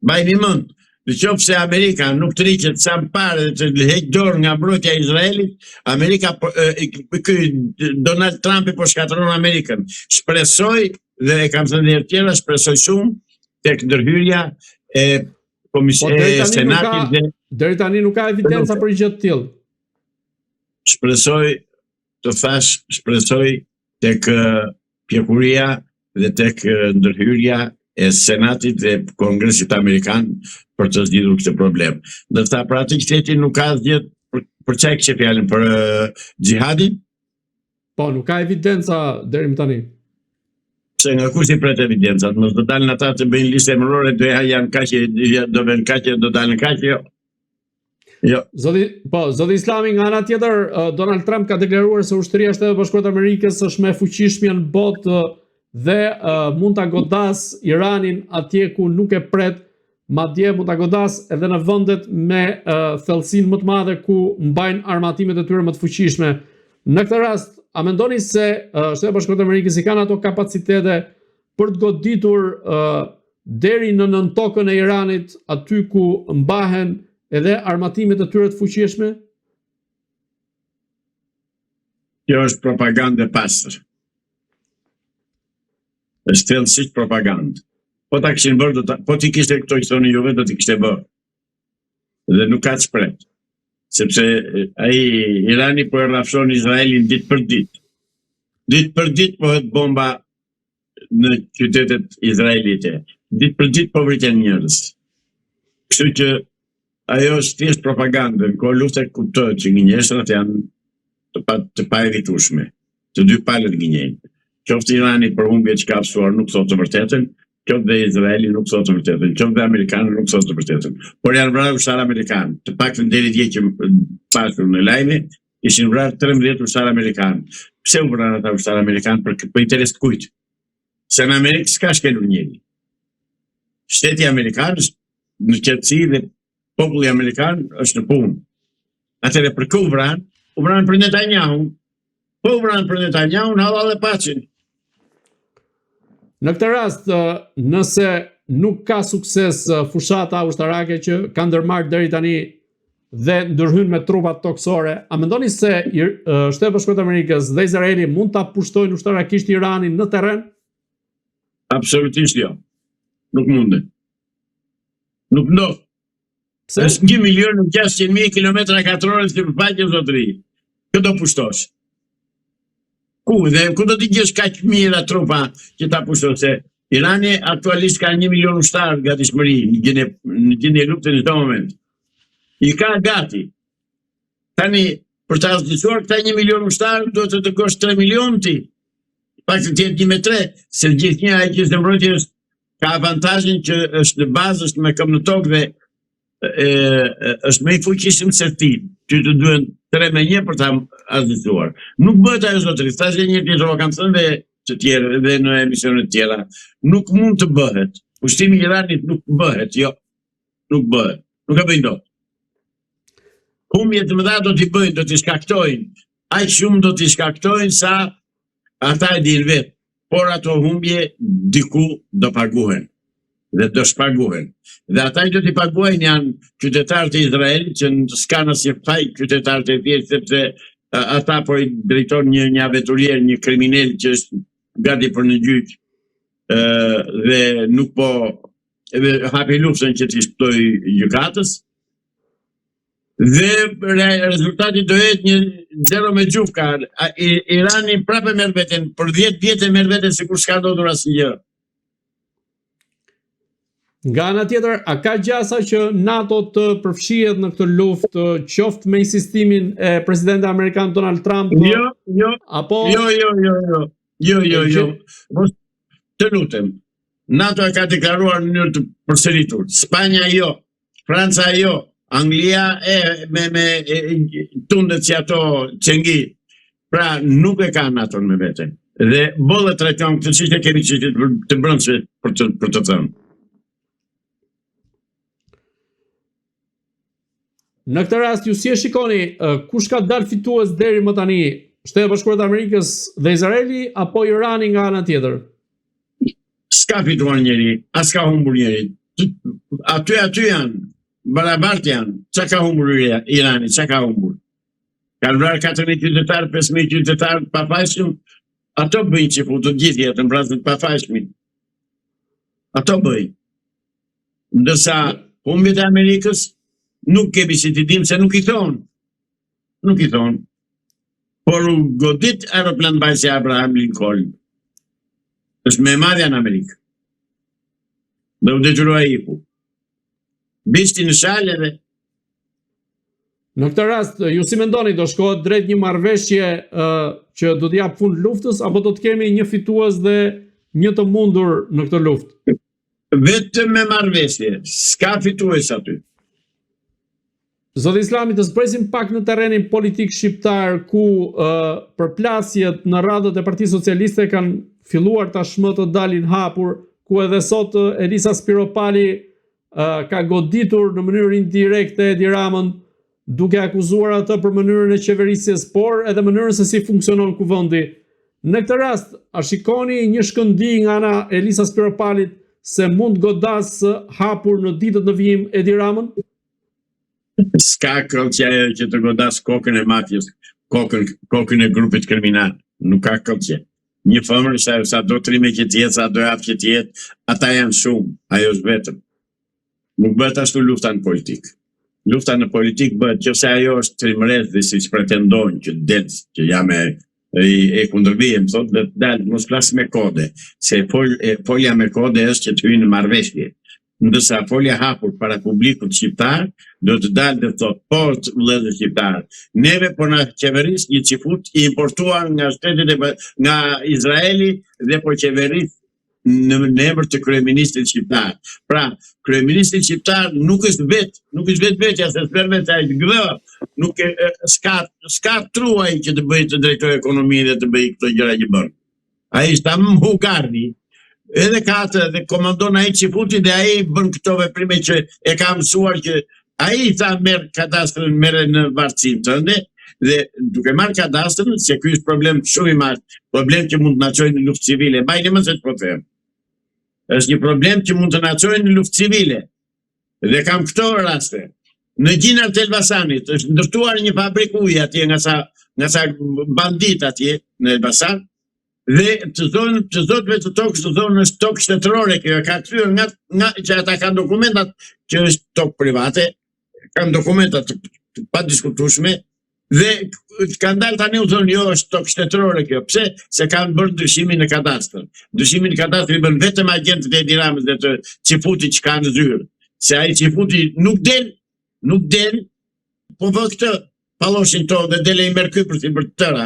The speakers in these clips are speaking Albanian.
Bajni mend, nëse Amerika nuk të riqet sa më parë dhe të heq dorë nga mbrojtja e Izraelit, Amerika ky Donald Trump po shkatërron Amerikën. Shpresoj dhe e kam thënë herë tjera, shpresoj shumë tek ndërhyrja e Komisionit Senatit dhe deri tani nuk ka evidenca për gjë të tillë. Shpresoj tek pjekuria dhe tek ndërhyrja e Senatit dhe Kongresit Amerikan për të zgjidhur këtë problem. Ndërsa për atë qyteti nuk ka asgjë për çfarë kishte fjalën për xhihadin? Po, nuk ka evidenca deri më tani. Se nga kush i pret evidencat, mos do dalin ata të bëjnë listë emërore, janë kaqe, do vënë kaqe, do dalin kaqe, jo. Jo. Zoti Islami, nga ana tjetër, Donald Trump ka deklaruar se ushtria e Shtetit Bashkuar të Amerikës është më e fuqishme në botë dhe mund ta godas Iranin atje ku nuk e pret, madje mund ta godas edhe në vendet me thellësinë më të madhe ku mbajnë armatimet e tyre më të fuqishme. Në këtë rast, a mendoni se Shteti Bashkuar të Amerikës i kanë ato kapacitete për të goditur deri në nën tokën e Iranit, aty ku mbahen edhe armatimet e tyre të fuqishme? Kjo është propagandë e pastër. Është thellësisht propagandë. Po ta kishin bërë, po ti kishte këto që thonë juve, do t'i kishte bërë. Dhe nuk ka çpret. Sepse ai Irani po e rrafshon Izraelin ditë për ditë. Ditë për ditë po het bomba në qytetet izraelite. Ditë për ditë po vriten njerëz. Kështu që ajo është thjesht propagandë, në kohë lufte kuptohet që gënjeshtrat janë të paevitueshme. Të dy palët gënjejnë. Qoftë Irani për humbje që ka mësuar nuk thotë të vërtetën, qoftë dhe Izraeli nuk thotë të vërtetën, qoftë dhe Amerikanët nuk thotë të vërtetën. Por janë vrarë ushtarë Amerikanë. Të paktën deri dje që pasur në lajme, ishin vrarë 13 ushtarë Amerikanë. Pse u vrarë ata ushtarë Amerikanë? Për interes të kujt? Se në Amerikë s'ka shkelur njeri. Shteti Amerikan është në qetësi dhe populli Amerikan është në punë. Atëre për kë u vranë? U vranë për Netanyahu. Po u vranë për Netanyahu në hallall e pacin. Në këtë rast, nëse nuk ka sukses fushata ushtarake që ka ndërmarrë deri tani dhe ndërhyn me trupat toksore, a mendoni se Shteti Bashkuar të Amerikës dhe Izraeli mund ta pushtojnë ushtarakisht Iranin në terren? Absolutisht jo. Nuk munden. Nuk ndodh. Është 1.600.000 kilometra katrorë që përfaqe zotëri. Kë do pushtosh? Ku do t'i gjesh kaq mira trupa që ta pushtosh? Se Irani aktualisht ka 1 milion ushtarë gatishmëri në gjendje lufte në këtë moment. I ka gati. Tani për ta zgjidhur këta 1 milion ushtarë duhet të dërgosh 3 milion ti. Pak të tjetë 1 me 3, se gjithnjë ai që është mbrojtje ka avantazhin që është në bazë, është me këmbë në tokë dhe është më i fuqishëm se ti. Ty të duhen 3 me 1 për ta azhduar. Nuk bëhet ajo zotëri. Thashë një tjetër kam thënë dhe të tjerë dhe në emisione të tjera. Nuk mund të bëhet. Pushtimi i Iranit nuk bëhet, jo. Nuk bëhet. Nuk e bëjnë dot. Humbje të mëdha do t'i bëjnë, do t'i shkaktojnë. Aq shumë do t'i shkaktojnë sa ata e dinë vetë. Por ato humbje diku do paguhen. Dhe do shpaguhen. Dhe ata që t'i paguajnë janë qytetarët e Izraelit, që s'kan asnjë faj qytetarët e tjerë, sepse ata po i drejton një aventurier, një kriminal që është gati për në gjyq dhe nuk po hapi luftën që t'i shpëtoj gjykatës. Dhe rezultati do jetë një 0 me gjufka. Irani prapë merr veten, për 10 vjet e merr veten sikur s'ka ndodhur asnjë. Nga ana tjetër, a ka gjasa që NATO të përfshihet në këtë luftë, qoftë me insistimin e presidentit amerikan Donald Trump? Jo. Apo Jo. Të lutem. NATO e ka deklaruar në mënyrë të përsëritur. Spanja jo, Franca jo, Anglia me tundet si ato qengi. Pra nuk e ka NATO me vete. Dhe bollë trajton këtë çështje kemi çështje të brendshme për të thënë. Në këtë rast, ju si e shikoni, kush ka dalë fitues deri më tani, Shteti Bashkuar të Amerikës dhe Izraeli apo Irani nga ana tjetër? S'ka fituar njeri, as ka humbur njeri. Aty janë, barabart janë. Qa ka humbur Irani, qa ka humbur? Kanë vrarë 4.000 qytetarë, 5.000 qytetarë pa fajshëm, ato bëjnë që pu të gjithë jetën vrasën pa fajshmin. Ato bëjnë. Ndërsa humbjet e Amerikës nuk kemi si t'i dim se nuk i thonë. Nuk i thonë. Por u godit aeroplan bajsi Abraham Lincoln. është me madhja në Amerikë. Dhe u detyrua iku. Bishti në shalë edhe. Në këtë rast, ju si mendoni, do shkohet drejt një marrëveshje që do t'jap fund luftës, apo do të kemi një fitues dhe një të mundur në këtë luftë? Vetëm me marrëveshje, s'ka fitues aty. Zoti Islami, të zpresim pak në terrenin politik shqiptar, ku përplasjet në radhët e Partisë Socialiste kanë filluar tashmë të dalin hapur, ku edhe sot Elisa Spiropali ka goditur në mënyrë indirekte Edi Ramën, duke akuzuar atë për mënyrën e qeverisjes, por edhe mënyrën se si funksionon kuvendi. Në këtë rast, a shikoni një shkëndi nga ana Elisa Spiropalit se mund godas hapur në ditët në vijim Edi Ramën? S'ka këllqe që të godas kokën e mafjes, kokën e grupit kriminal. Nuk ka këllqe. Një fëmër sa do të rime që tjetë, sa do javë që tjetë, ata janë shumë, ajo është vetëm. Nuk bëhet ashtu lufta në politikë. Lufta në politikë bëhet qëse ajo është trimëres dhe si që pretendojnë që delës, që jam e kundërvijem, thot, dhe dalë, mos flas me kode, se folja me kode është që të hyjë në marrëveshje. Ndërsa folja hapur para publikut shqiptar, do të dalë dhe thot, po të vëllezër shqiptar, neve po na qeveris një qifut i importuar nga shtetet nga Izraeli dhe po qeveris në emër të kryeministit shqiptar. Pra, kryeministi shqiptar nuk është vetja, se s'per vetë ai gdhë, nuk s'ka truaj që të bëjë të drejtoj ekonominë dhe të bëjë këto gjëra që bën. Ai është Mugardi. Edhe ka atë dhe komandon ai qifuti dhe ai bën këto veprime që e ka mësuar që ai tha merr kadastrën, merre në vartësim tënde dhe duke marrë kadastrën, se ky është problem shumë i madh, problem që mund të na çojë në luftë civile. Mbajini mend se po them. Është një problem që mund të na çojë në luftë civile. Dhe kam këto raste. Në Gjinar të Elbasanit është ndërtuar një fabrikë uji atje nga sa bandit atje në Elbasan. Dhe të zotëve të tokës të thonë është tokë shtetërore, kjo ka kthyer nga që ata kanë dokumentat që është tokë private, kanë dokumentat të padiskutueshme dhe kanë dalë tani u thonë jo është tokë shtetërore kjo. Pse? Se kanë bërë ndryshimin në kadastër. Ndryshimin në kadastër i bën vetëm agentët e Edi Ramës dhe të qifutit që kanë zyrë. Se ai qifuti nuk del, po vë këtë paloshin to dhe dele i merë Kypër si për të tëra,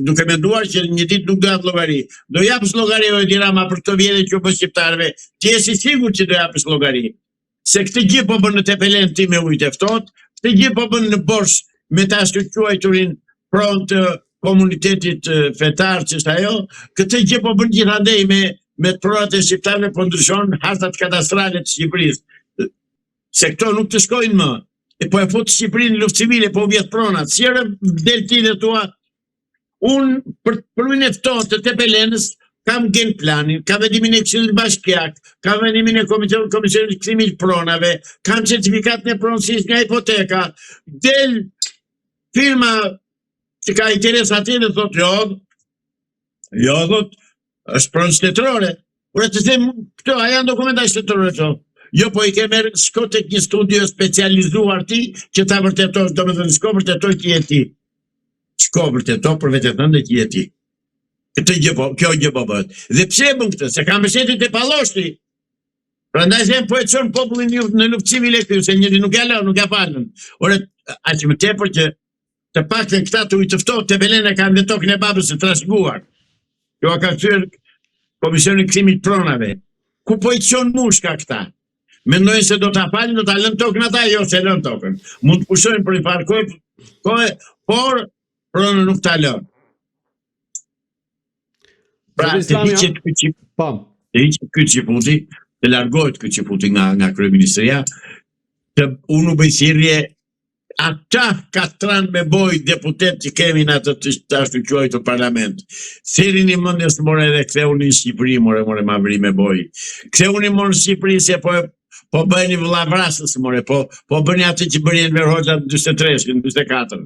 duke menduar që një ditë nuk do japë llogari. Do japës llogari o Edi Rama për këto vjete që u bë shqiptarëve, ti je si sigurt që do japës llogari. Se këtë gjë po bën në Tepelen ti me ujë të ftohtë, këtë gjë po bën në Borsh me ta shkruajturin pronë të komunitetit fetar që është ajo, këtë gjë po bën gjithandej me pronat e shqiptarëve, po ndryshon hartat kadastrale të Shqipërisë. Se këto nuk të shkojnë më. E po e fut Shqipërinë në luftë civile, po vjet pronat. Si erë del ti dhe tua, unë për ujnë e ftohtë të Tepelenës kam gen planin, kam vendimin e Këshillit Bashkiak, kam vendimin e Komisionit Kthimit Pronave, kam certifikatën e pronësisë nga hipoteka. Del firma që ka interes atje dhe thot jo thot, është pronë shtetërore. Ure të them këto, a janë dokumenta shtetërore këto? Jo, po i ke merë, shko të një studio specializuar ti, që ta vërtetosh, do me thënë, shko vërtetoj që je ti. Shko vërtetoj për vetë thënë që je ti. Kjo gjë po bëhet. Dhe pse bën këtë? Se kam mbështetjet e Palloshti. Prandaj se po e çon popullin në luftë civile këtu, se njëri nuk ja lë, nuk ja falën. Ore, aq më tepër që të paktën këta të ujë të ftohtë të Belena kanë në tokën e babës së trashëguar. Jo ka thyer Komisioni Kthimit Pronave. Ku po i çon mushka këta? Mendojnë se do ta falin, do ta lënë tokën ata, jo se lënë tokën. Mund të pushojnë për i farë kohë, por pronën nuk ta lënë. Pra, të hiqet ky qifuti, të largohet ky qifuti nga kryeministria, të unë bëj thirrje ata katran me boj deputet që kemi në atë të ashtu quajtur parlament. Thirrini mendjes more dhe ktheuni në Shqipëri, more ma vri me boj. Ktheuni more në Shqipëri se po po bëni vëllavrasës, more, po bëni atë që bëri Enver Hoxha në 43, në 44.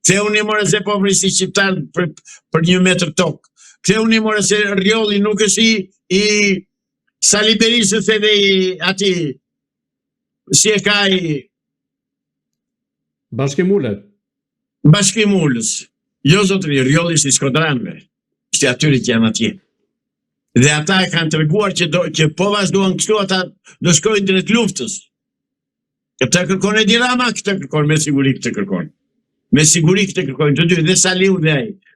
Ktheuni more se po vrisi shqiptar për 1 metër tokë. Ktheuni more se Rjolli nuk është i Sali Berisës edhe i ati si e ka i Bashkimule. Bashkimulës. Jo zotëri, Rjolli si Shkodranëve. Ishte atyri që janë atje. Dhe ata e kanë treguar që po vazhduan kështu, ata do shkojnë drejt luftës. Këtë kërkon Edi Rama, këtë kërkon me siguri këtë kërkon. Me siguri këtë kërkon të dy, dhe Saliu dhe ai.